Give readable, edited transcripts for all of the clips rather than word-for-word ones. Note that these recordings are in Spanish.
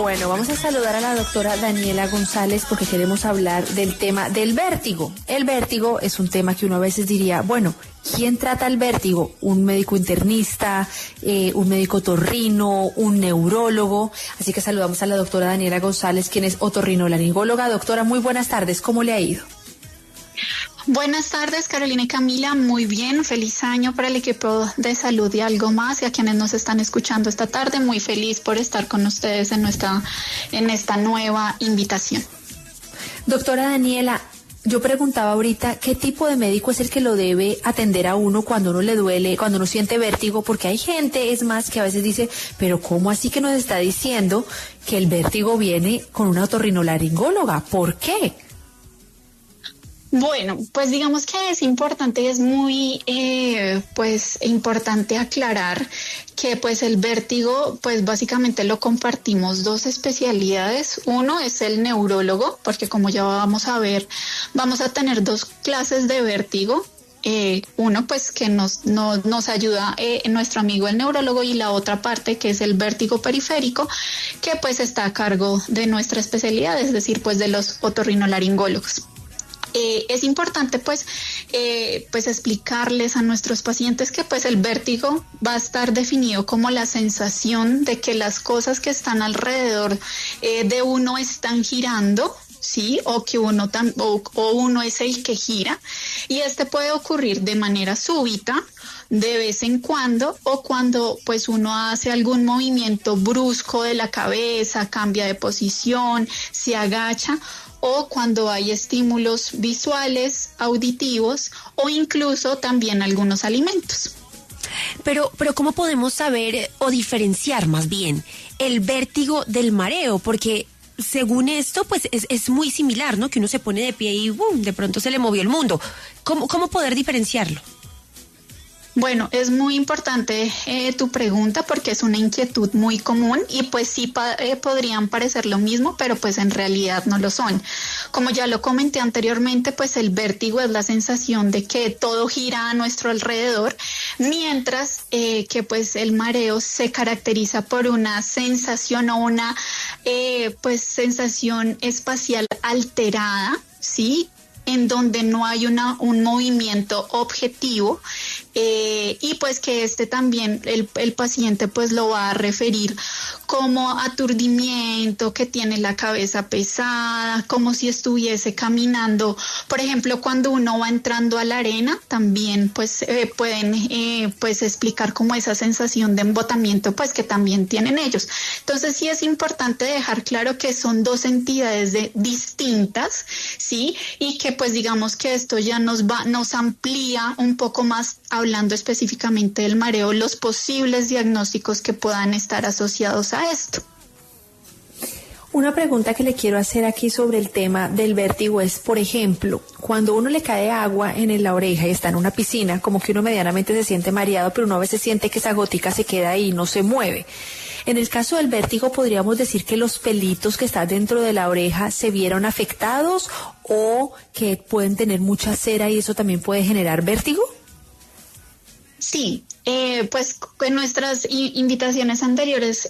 Bueno, vamos a saludar a la doctora Daniela González porque queremos hablar del tema del vértigo. El vértigo es un tema que uno a veces diría, bueno, ¿quién trata el vértigo? ¿Un médico internista, un médico otorrino, un neurólogo? Así que saludamos a la doctora Daniela González, quien es otorrinolaringóloga. Doctora, muy buenas tardes, ¿cómo le ha ido? Buenas tardes, Carolina y Camila. Muy bien, feliz año para el equipo de salud y algo más, y a quienes nos están escuchando esta tarde. Muy feliz por estar con ustedes en esta nueva invitación. Doctora Daniela, yo preguntaba ahorita, ¿qué tipo de médico es el que lo debe atender a uno cuando uno le duele, cuando uno siente vértigo? Porque hay gente, es más, que a veces dice, pero ¿cómo así que nos está diciendo que el vértigo viene con una otorrinolaringóloga? ¿Por qué? Bueno, pues digamos que es importante y es muy importante aclarar que pues el vértigo pues básicamente lo compartimos dos especialidades. Uno es el neurólogo, porque como ya vamos a ver, vamos a tener dos clases de vértigo. Uno pues que nos ayuda nuestro amigo el neurólogo, y la otra parte que es el vértigo periférico, que pues está a cargo de nuestra especialidad, es decir, pues de los otorrinolaringólogos. Es importante pues explicarles a nuestros pacientes que pues el vértigo va a estar definido como la sensación de que las cosas que están alrededor de uno están girando, ¿sí? O que uno es el que gira, y puede ocurrir de manera súbita, de vez en cuando, o cuando pues uno hace algún movimiento brusco de la cabeza, cambia de posición, se agacha, o cuando hay estímulos visuales, auditivos, o incluso también algunos alimentos. Pero ¿cómo podemos saber o diferenciar más bien el vértigo del mareo? Porque según esto, pues es muy similar, ¿no? Que uno se pone de pie y ¡bum!, de pronto se le movió el mundo. ¿Cómo poder diferenciarlo? Bueno, es muy importante tu pregunta, porque es una inquietud muy común, y pues sí podrían parecer lo mismo, pero pues en realidad no lo son. Como ya lo comenté anteriormente, pues el vértigo es la sensación de que todo gira a nuestro alrededor, mientras que pues el mareo se caracteriza por una sensación o una sensación espacial alterada, ¿sí?, en donde no hay un movimiento objetivo, y pues que también el paciente pues lo va a referir como aturdimiento, que tiene la cabeza pesada, como si estuviese caminando. Por ejemplo, cuando uno va entrando a la arena, también pues pueden explicar como esa sensación de embotamiento pues que también tienen ellos. Entonces sí es importante dejar claro que son dos entidades distintas, ¿sí? Y que pues digamos que esto ya nos amplía un poco más, hablando específicamente del mareo, los posibles diagnósticos que puedan estar asociados a esto. Una pregunta que le quiero hacer aquí sobre el tema del vértigo es, por ejemplo, cuando uno le cae agua en la oreja y está en una piscina, como que uno medianamente se siente mareado, pero uno a veces siente que esa gotica se queda ahí y no se mueve. En el caso del vértigo, ¿podríamos decir que los pelitos que están dentro de la oreja se vieron afectados, o que pueden tener mucha cera y eso también puede generar vértigo? Sí, pues en nuestras invitaciones anteriores,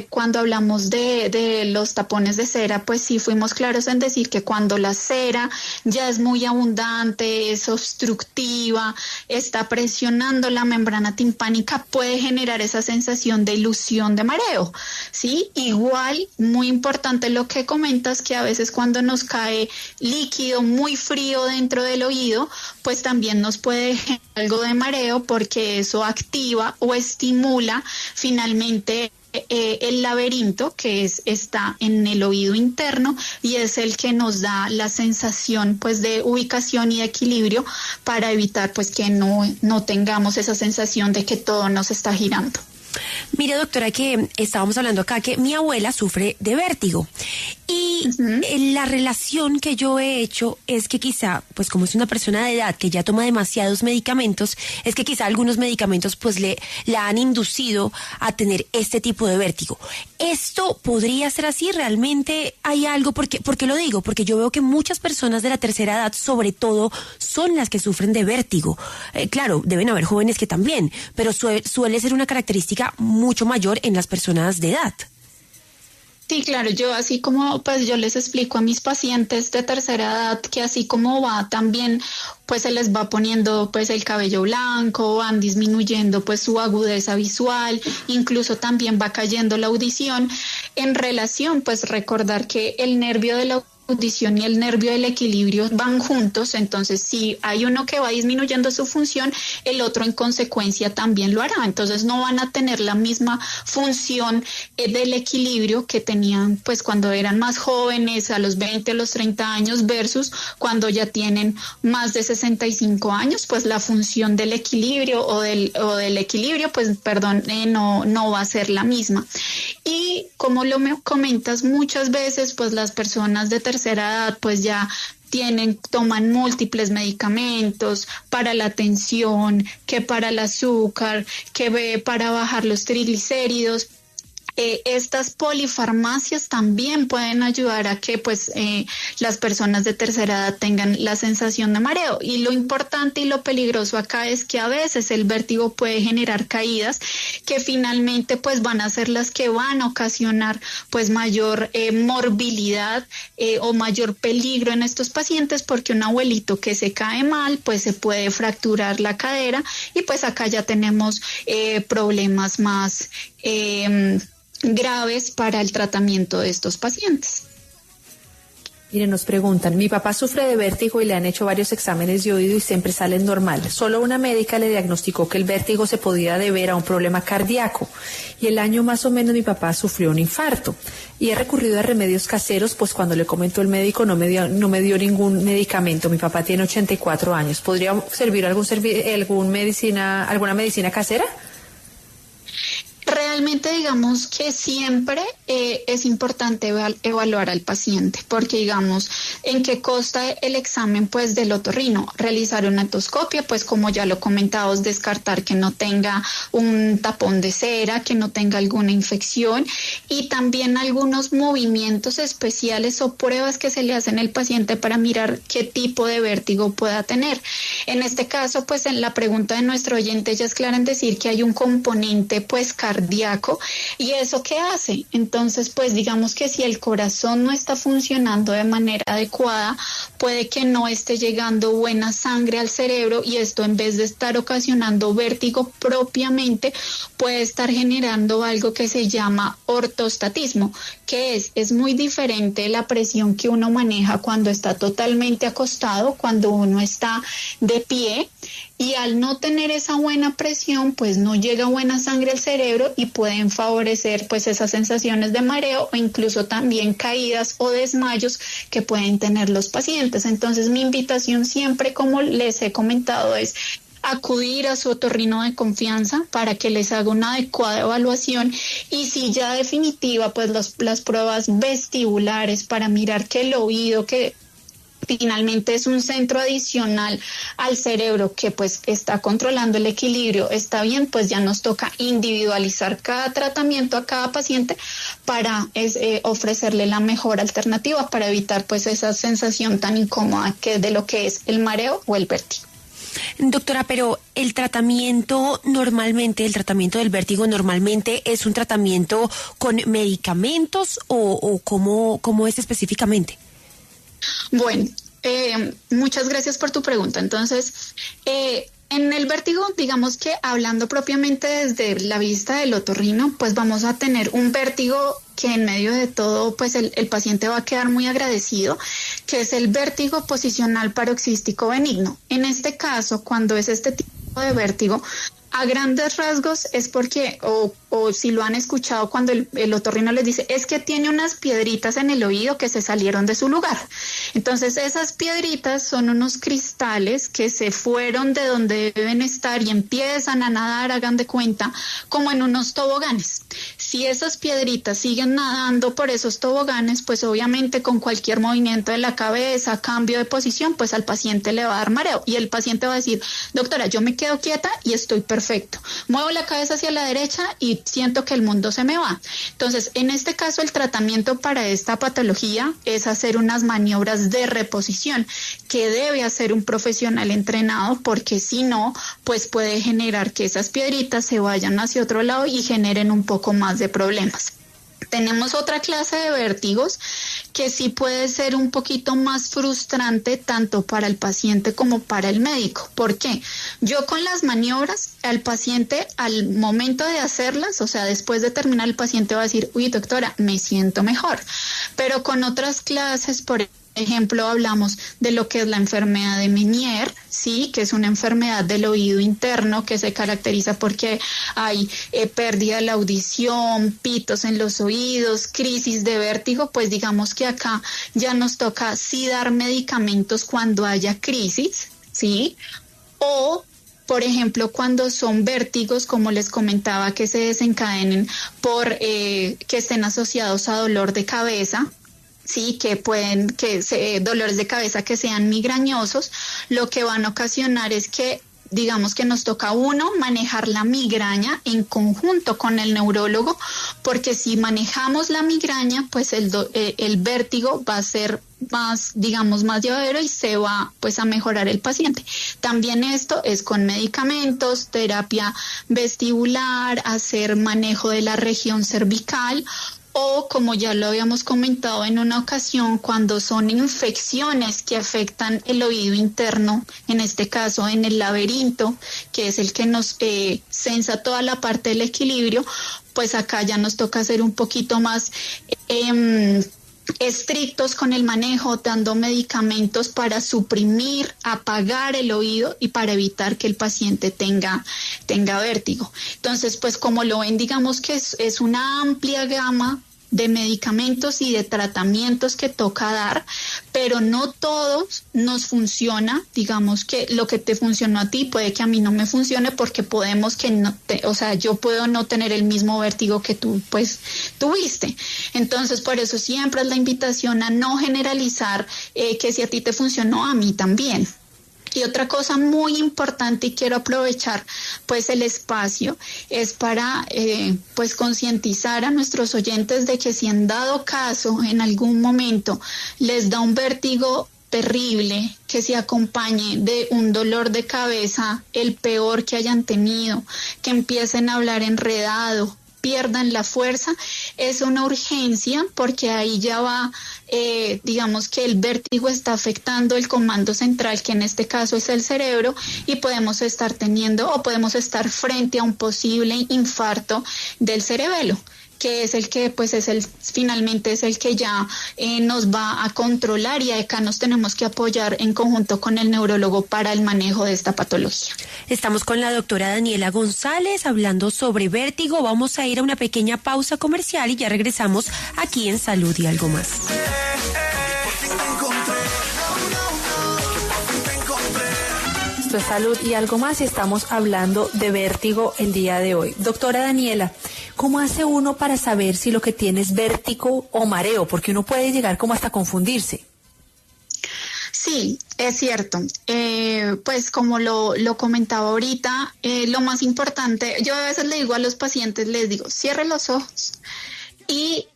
cuando hablamos de los tapones de cera, pues sí fuimos claros en decir que cuando la cera ya es muy abundante, es obstructiva, está presionando la membrana timpánica, puede generar esa sensación de ilusión de mareo, ¿sí? Igual, muy importante lo que comentas, que a veces cuando nos cae líquido muy frío dentro del oído, pues también nos puede generar algo de mareo, porque eso activa o estimula finalmente el laberinto que está en el oído interno, y es el que nos da la sensación pues de ubicación y de equilibrio, para evitar pues que no tengamos esa sensación de que todo nos está girando. Mire, doctora, que estábamos hablando acá que mi abuela sufre de vértigo, y la relación que yo he hecho es que quizá, pues como es una persona de edad que ya toma demasiados medicamentos, es que quizá algunos medicamentos pues la han inducido a tener este tipo de vértigo. ¿Esto podría ser así? ¿Realmente hay algo? ¿Por qué lo digo? Porque yo veo que muchas personas de la tercera edad, sobre todo, son las que sufren de vértigo. Claro, deben haber jóvenes que también, pero suele ser una característica mucho mayor en las personas de edad. Sí, claro, yo así como pues yo les explico a mis pacientes de tercera edad que así como va también pues se les va poniendo pues el cabello blanco, van disminuyendo pues su agudeza visual, incluso también va cayendo la audición. En relación pues recordar que el nervio de la audición y el nervio del equilibrio van juntos, entonces si hay uno que va disminuyendo su función, el otro en consecuencia también lo hará, entonces no van a tener la misma función del equilibrio que tenían pues cuando eran más jóvenes, a los 20, a los 30 años versus cuando ya tienen más de 65 años, pues la función del equilibrio o del equilibrio, pues perdón, no va a ser la misma. Y como me comentas, muchas veces pues las personas de tercera edad pues ya toman múltiples medicamentos para la tensión, que para el azúcar, que para bajar los triglicéridos. Estas polifarmacias también pueden ayudar a que pues las personas de tercera edad tengan la sensación de mareo, y lo importante y lo peligroso acá es que a veces el vértigo puede generar caídas que finalmente pues van a ser las que van a ocasionar pues mayor morbilidad o mayor peligro en estos pacientes, porque un abuelito que se cae mal pues se puede fracturar la cadera y pues acá ya tenemos problemas más graves para el tratamiento de estos pacientes. Miren, nos preguntan, mi papá sufre de vértigo y le han hecho varios exámenes de oído y siempre salen normal. Solo una médica le diagnosticó que el vértigo se podía deber a un problema cardíaco y el año más o menos mi papá sufrió un infarto y he recurrido a remedios caseros, pues cuando le comentó el médico no me dio ningún medicamento. Mi papá tiene 84 años. ¿Podría servir alguna medicina casera? Realmente digamos que siempre es importante evaluar al paciente, porque digamos en qué consta el examen pues del otorrino, realizar una endoscopia, pues como ya lo comentamos, descartar que no tenga un tapón de cera, que no tenga alguna infección, y también algunos movimientos especiales o pruebas que se le hacen al paciente para mirar qué tipo de vértigo pueda tener. En este caso pues en la pregunta de nuestro oyente ella es clara en decir que hay un componente pues cardíaco, y eso qué hace. Entonces pues digamos que si el corazón no está funcionando de manera adecuada, puede que no esté llegando buena sangre al cerebro, y esto en vez de estar ocasionando vértigo propiamente puede estar generando algo que se llama ortostatismo, que es muy diferente la presión que uno maneja cuando está totalmente acostado, cuando uno está de pie, y al no tener esa buena presión pues no llega buena sangre al cerebro y pueden favorecer pues esas sensaciones de mareo o incluso también caídas o desmayos que pueden tener los pacientes. Entonces mi invitación siempre, como les he comentado, es acudir a su otorrino de confianza para que les haga una adecuada evaluación, y si ya definitiva pues las pruebas vestibulares para mirar que el oído, que finalmente es un centro adicional al cerebro que pues está controlando el equilibrio, está bien, pues ya nos toca individualizar cada tratamiento a cada paciente para ofrecerle la mejor alternativa para evitar pues esa sensación tan incómoda que de lo que es el mareo o el vértigo. Doctora, pero el tratamiento del vértigo normalmente es un tratamiento con medicamentos o cómo es específicamente. Bueno, muchas gracias por tu pregunta. Entonces, en el vértigo, digamos que hablando propiamente desde la vista del otorrino, pues vamos a tener un vértigo que en medio de todo, pues el paciente va a quedar muy agradecido, que es el vértigo posicional paroxístico benigno. En este caso, cuando es este tipo de vértigo, a grandes rasgos es porque, o si lo han escuchado cuando el otorrino les dice, es que tiene unas piedritas en el oído que se salieron de su lugar. Entonces esas piedritas son unos cristales que se fueron de donde deben estar y empiezan a nadar, hagan de cuenta, como en unos toboganes. Si esas piedritas siguen nadando por esos toboganes, pues obviamente con cualquier movimiento de la cabeza, cambio de posición, pues al paciente le va a dar mareo y el paciente va a decir, doctora, yo me quedo quieta y estoy perfecto. Muevo la cabeza hacia la derecha y siento que el mundo se me va. Entonces, en este caso, el tratamiento para esta patología es hacer unas maniobras de reposición que debe hacer un profesional entrenado, porque si no, pues puede generar que esas piedritas se vayan hacia otro lado y generen un poco más de problemas. tenemos otra clase de vértigos que sí puede ser un poquito más frustrante tanto para el paciente como para el médico. ¿Por qué? Yo con las maniobras, al paciente al momento de hacerlas, o sea, después de terminar, el paciente va a decir, uy, doctora, me siento mejor. Pero con otras clases, por ejemplo, hablamos de lo que es la enfermedad de Meniere, sí, que es una enfermedad del oído interno que se caracteriza porque hay pérdida de la audición, pitos en los oídos, crisis de vértigo. Pues digamos que acá ya nos toca sí dar medicamentos cuando haya crisis, sí, o por ejemplo, cuando son vértigos, como les comentaba, que se desencadenen por que estén asociados a dolor de cabeza, sí, dolores de cabeza que sean migrañosos, lo que van a ocasionar es que, digamos que nos toca manejar la migraña en conjunto con el neurólogo, porque si manejamos la migraña, pues el vértigo va a ser más, digamos, más llevadero y se va pues a mejorar el paciente. También esto es con medicamentos, terapia vestibular, hacer manejo de la región cervical, o como ya lo habíamos comentado en una ocasión, cuando son infecciones que afectan el oído interno, en este caso en el laberinto, que es el que nos sensa toda la parte del equilibrio, pues acá ya nos toca ser un poquito más estrictos con el manejo, dando medicamentos para suprimir, apagar el oído y para evitar que el paciente tenga vértigo. Entonces, pues como lo ven, digamos que es una amplia gama de medicamentos y de tratamientos que toca dar, pero no todos nos funciona. Digamos que lo que te funcionó a ti puede que a mí no me funcione, porque yo puedo no tener el mismo vértigo que tú pues tuviste. Entonces, por eso siempre es la invitación a no generalizar, que si a ti te funcionó, a mí también. Y otra cosa muy importante, y quiero aprovechar pues el espacio, es para pues concientizar a nuestros oyentes de que si en dado caso en algún momento les da un vértigo terrible que se acompañe de un dolor de cabeza, el peor que hayan tenido, que empiecen a hablar enredado, pierdan la fuerza, es una urgencia, porque ahí ya va, digamos que el vértigo está afectando el comando central, que en este caso es el cerebro, y podemos estar frente a un posible infarto del cerebelo, que es el que pues finalmente es el que ya nos va a controlar, y acá nos tenemos que apoyar en conjunto con el neurólogo para el manejo de esta patología. Estamos con la doctora Daniela González hablando sobre vértigo. Vamos a ir a una pequeña pausa comercial y ya regresamos aquí en Salud y Algo Más. Esto es Salud y Algo Más, y estamos hablando de vértigo el día de hoy. Doctora Daniela, ¿cómo hace uno para saber si lo que tiene es vértigo o mareo? Porque uno puede llegar como hasta confundirse. Sí, es cierto. Pues como lo comentaba ahorita, lo más importante, yo a veces le digo a los pacientes, les digo, cierre los ojos y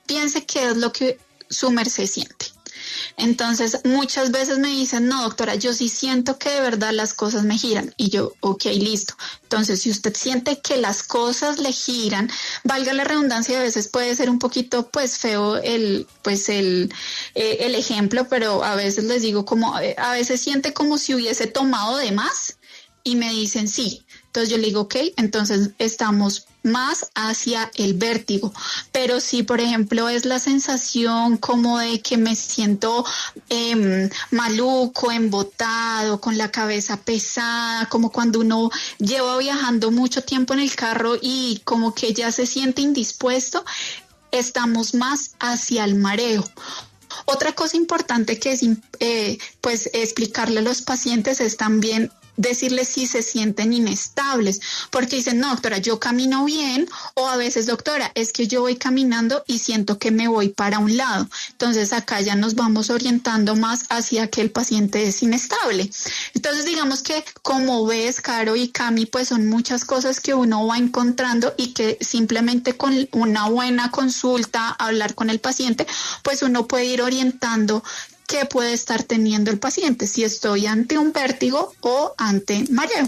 piense qué es lo que su merced siente. Entonces, muchas veces me dicen, no, doctora, yo sí siento que de verdad las cosas me giran. Y yo, ok, listo. Entonces, si usted siente que las cosas le giran, valga la redundancia, a veces puede ser un poquito, pues, feo el ejemplo, pero a veces les digo a veces siente como si hubiese tomado de más, y me dicen sí. Entonces yo le digo, ok, entonces estamos más hacia el vértigo. Pero si, por ejemplo, es la sensación como de que me siento maluco, embotado, con la cabeza pesada, como cuando uno lleva viajando mucho tiempo en el carro y como que ya se siente indispuesto, estamos más hacia el mareo. Otra cosa importante que es pues explicarle a los pacientes es también decirles si se sienten inestables, porque dicen, no, doctora, yo camino bien, o a veces, doctora, es que yo voy caminando y siento que me voy para un lado. Entonces acá ya nos vamos orientando más hacia que el paciente es inestable. Entonces digamos que, como ves, Caro y Cami, pues son muchas cosas que uno va encontrando y que simplemente con una buena consulta, hablar con el paciente, pues uno puede ir orientando qué puede estar teniendo el paciente, si estoy ante un vértigo o ante mareo.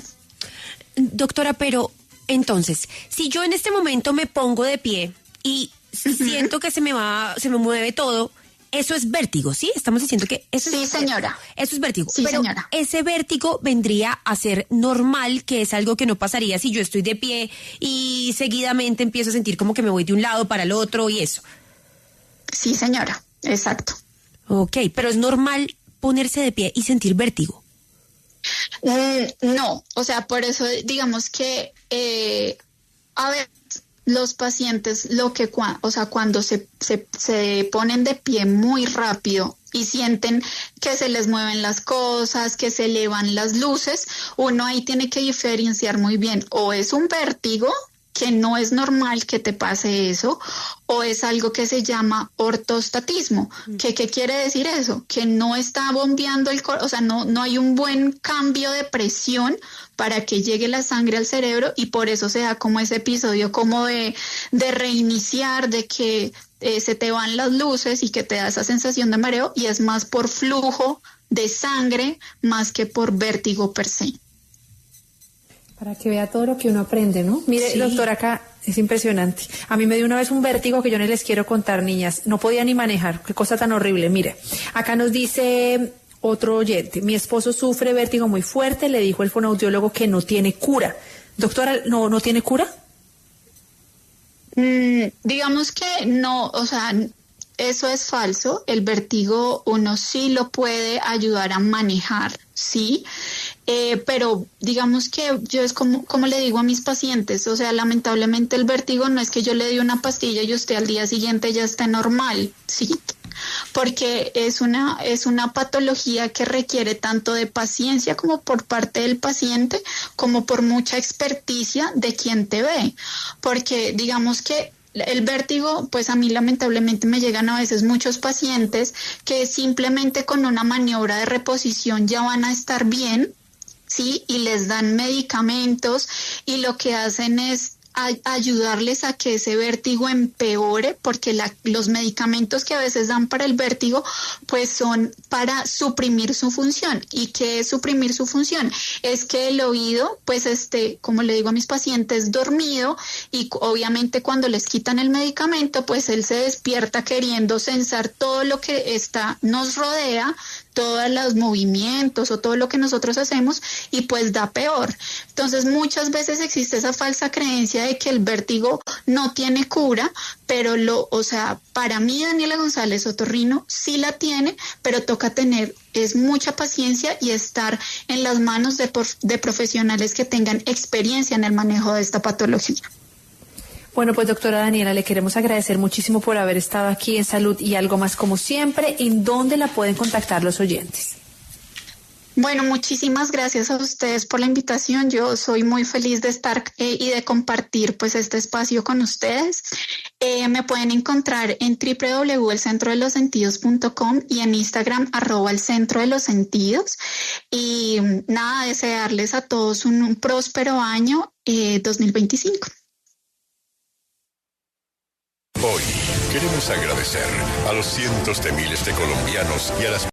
Doctora, pero entonces, si yo en este momento me pongo de pie y siento que se me mueve todo. Eso es vértigo, ¿sí? Estamos diciendo que eso sí, es... señora. Eso es vértigo. Sí, pero señora. ese vértigo vendría a ser normal, que es algo que no pasaría si yo estoy de pie y seguidamente empiezo a sentir como que me voy de un lado para el otro y eso. Sí, señora. Exacto. Ok, pero es normal ponerse de pie y sentir vértigo. No, o sea, por eso digamos que a ver, los pacientes cuando se ponen de pie muy rápido y sienten que se les mueven las cosas, que se elevan las luces, uno ahí tiene que diferenciar muy bien, o es un vértigo, que no es normal que te pase eso, o es algo que se llama ortostatismo. ¿Qué quiere decir eso? Que no está bombeando o sea, no hay un buen cambio de presión para que llegue la sangre al cerebro, y por eso se da como ese episodio como de reiniciar, de que se te van las luces y que te da esa sensación de mareo, y es más por flujo de sangre más que por vértigo per se. Para que vea todo lo que uno aprende, ¿no? Mire, sí. Doctora, acá es impresionante. A mí me dio una vez un vértigo que yo no les quiero contar, niñas. No podía ni manejar. Qué cosa tan horrible. Mire, acá nos dice otro oyente. Mi esposo sufre vértigo muy fuerte. Le dijo el fonoaudiólogo que no tiene cura. Doctora, ¿no tiene cura? Digamos que no, o sea, eso es falso. El vértigo uno sí lo puede ayudar a manejar, ¿sí? Pero digamos que yo es como le digo a mis pacientes, o sea, lamentablemente el vértigo no es que yo le dé una pastilla y usted al día siguiente ya esté normal, ¿sí? Porque es una patología que requiere tanto de paciencia como por parte del paciente, como por mucha experticia de quien te ve, porque digamos que el vértigo, pues a mí lamentablemente me llegan a veces muchos pacientes que simplemente con una maniobra de reposición ya van a estar bien, ¿sí? Y les dan medicamentos y lo que hacen es ayudarles a que ese vértigo empeore, porque los medicamentos que a veces dan para el vértigo pues son para suprimir su función. ¿Y qué es suprimir su función? Es que el oído pues esté, como le digo a mis pacientes, dormido, y obviamente cuando les quitan el medicamento pues él se despierta queriendo sensar todo lo que nos rodea, todos los movimientos o todo lo que nosotros hacemos, y pues da peor. Entonces muchas veces existe esa falsa creencia de que el vértigo no tiene cura, pero o sea, para mí Daniela González Otorrino sí la tiene, pero toca tener mucha paciencia y estar en las manos de profesionales que tengan experiencia en el manejo de esta patología. Bueno, pues doctora Daniela, le queremos agradecer muchísimo por haber estado aquí en Salud y Algo Más, como siempre. ¿En dónde la pueden contactar los oyentes? Bueno, muchísimas gracias a ustedes por la invitación. Yo soy muy feliz de estar y de compartir pues este espacio con ustedes. Me pueden encontrar en www.elcentrodelosentidos.com y en Instagram @elcentrodelosentidos. Y nada, desearles a todos un próspero año 2025. Hoy queremos agradecer a los cientos de miles de colombianos y a las